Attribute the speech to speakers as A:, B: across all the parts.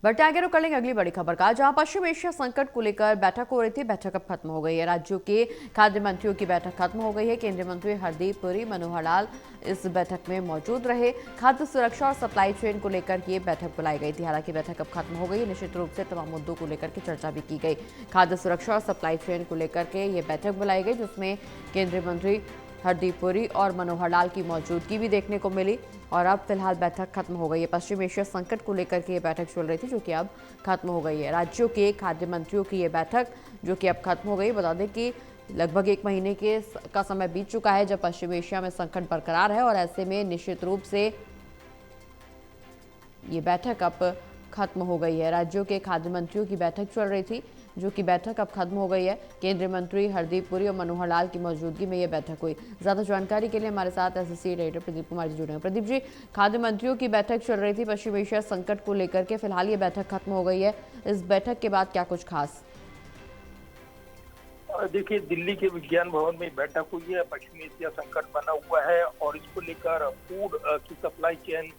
A: बढ़ते आगे रुक लेंगे अगली बड़ी खबर का, जहां पश्चिम एशिया संकट को लेकर बैठक हो रही थी। बैठक अब खत्म हो गई है। राज्यों के खाद्य मंत्रियों की बैठक खत्म हो गई है। केंद्रीय मंत्री हरदीप पुरी, मनोहर लाल इस बैठक में मौजूद रहे। खाद्य सुरक्षा और सप्लाई चेन को लेकर ये बैठक बुलाई गई थी। हालांकि बैठक अब खत्म हो गई है। निश्चित रूप से तमाम मुद्दों को लेकर के चर्चा भी की गई। खाद्य सुरक्षा और सप्लाई चेन को लेकर के ये बैठक बुलाई गई, जिसमें केंद्रीय मंत्री हरदीप पुरी और मनोहर लाल की मौजूदगी भी देखने को मिली। और अब फिलहाल बैठक खत्म हो गई है। पश्चिम एशिया संकट को लेकर के ये बैठक चल रही थी, जो कि अब खत्म हो गई है। राज्यों के खाद्य मंत्रियों की ये बैठक जो कि अब खत्म हो गई। बता दें कि लगभग 1 महीने का समय बीत चुका है जब पश्चिम एशिया में संकट बरकरार है, और ऐसे में निश्चित रूप से ये बैठक अब खत्म हो गई है। राज्यों के खाद्य मंत्रियों की बैठक चल रही थी, जो कि बैठक अब खत्म हो गई है। केंद्रीय मंत्री हरदीप पुरी और मनोहर लाल की मौजूदगी में यह बैठक हुई। ज्यादा जानकारी के लिए हमारे साथ एसोसिएट एडिटर प्रदीप कुमार जी जुड़े हैं। प्रदीप जी, खाद्य मंत्रियों की बैठक चल रही थी पश्चिम एशिया संकट को लेकर के, फिलहाल ये बैठक खत्म हो गई है। इस बैठक के बाद क्या कुछ खास?
B: देखिए, दिल्ली के विज्ञान भवन में बैठक हुई है। पश्चिम एशिया संकट बना हुआ है और इसको लेकर फूड की सप्लाई चेन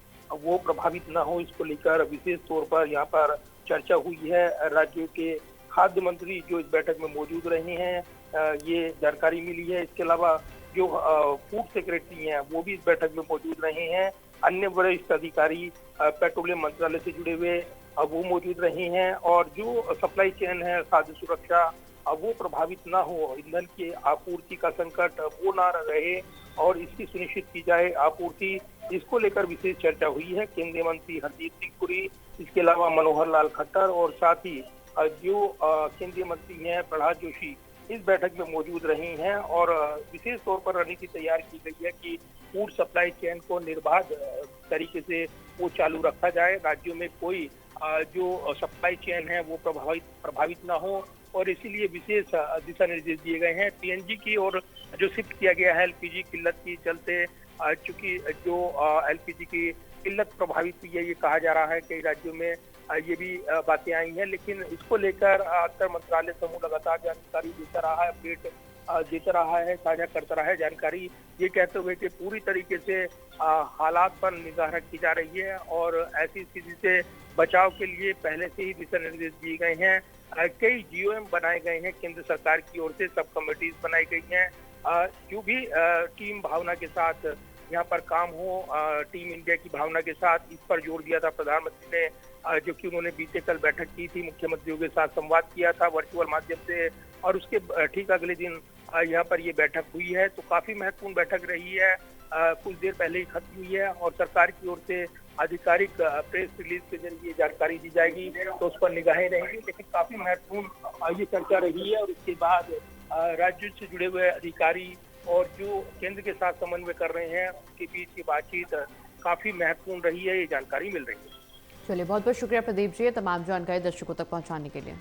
B: वो प्रभावित ना हो, इसको लेकर विशेष तौर पर यहाँ पर चर्चा हुई है। राज्यों के खाद्य मंत्री जो इस बैठक में मौजूद रहे हैं, ये जानकारी मिली है। इसके अलावा जो फूड सेक्रेटरी हैं वो भी इस बैठक में मौजूद रहे हैं। अन्य वरिष्ठ अधिकारी पेट्रोलियम मंत्रालय से जुड़े हुए वो मौजूद रहे हैं। और जो सप्लाई चेन है, खाद्य सुरक्षा वो प्रभावित ना हो, ईंधन की आपूर्ति का संकट वो ना रहे और इसकी सुनिश्चित की जाए आपूर्ति, इसको लेकर विशेष चर्चा हुई है। केंद्रीय मंत्री हरदीप सिंह पुरी, इसके अलावा मनोहर लाल खट्टर और साथ ही जो केंद्रीय मंत्री हैं प्रहलाद जोशी इस बैठक में मौजूद रहे हैं। और विशेष तौर पर रणनीति तैयार की गई है कि फूड सप्लाई चेन को निर्बाध तरीके से वो चालू रखा जाए। राज्यों में कोई जो सप्लाई चेन है वो प्रभावित ना हो, और इसीलिए विशेष दिशा निर्देश दिए गए हैं। पीएनजी की और जो शिफ्ट किया गया है एलपीजी किल्लत की चलते, चूंकि जो एलपीजी की किल्लत प्रभावित हुई है, ये कहा जा रहा है कई राज्यों में ये भी बातें आई हैं। लेकिन इसको लेकर अंतर मंत्रालय समूह लगातार जानकारी देता रहा है, अपडेट देता रहा है, साझा करता रहा है जानकारी, ये कहते हुए कि पूरी तरीके से हालात पर निगाह रखी जा रही है और ऐसी स्थिति से बचाव के लिए पहले से ही दिशा निर्देश दिए गए हैं। कई जीओएम बनाए गए हैं केंद्र सरकार की ओर से, सब कमेटीज बनाई गई हैं। जो भी टीम भावना के साथ यहाँ पर काम हो, टीम इंडिया की भावना के साथ, इस पर जोर दिया था प्रधानमंत्री ने, जो कि उन्होंने बीते कल बैठक की थी, मुख्यमंत्रियों के साथ संवाद किया था वर्चुअल माध्यम से, और उसके ठीक अगले दिन यहाँ पर ये बैठक हुई है। तो काफी महत्वपूर्ण बैठक रही है, कुछ देर पहले ही खत्म हुई है और सरकार की ओर से आधिकारिक प्रेस रिलीज के जरिए जानकारी दी जाएगी, तो उस पर निगाहें रहेंगी। लेकिन काफी महत्वपूर्ण ये चर्चा रही है और इसके बाद राज्यों से जुड़े हुए अधिकारी और जो केंद्र के साथ समन्वय कर रहे हैं उनके बीच की बातचीत काफी महत्वपूर्ण रही है, ये जानकारी मिल रही है।
A: चलिए, बहुत बहुत शुक्रिया प्रदीप जी, तमाम जानकारी दर्शकों तक पहुंचाने के लिए।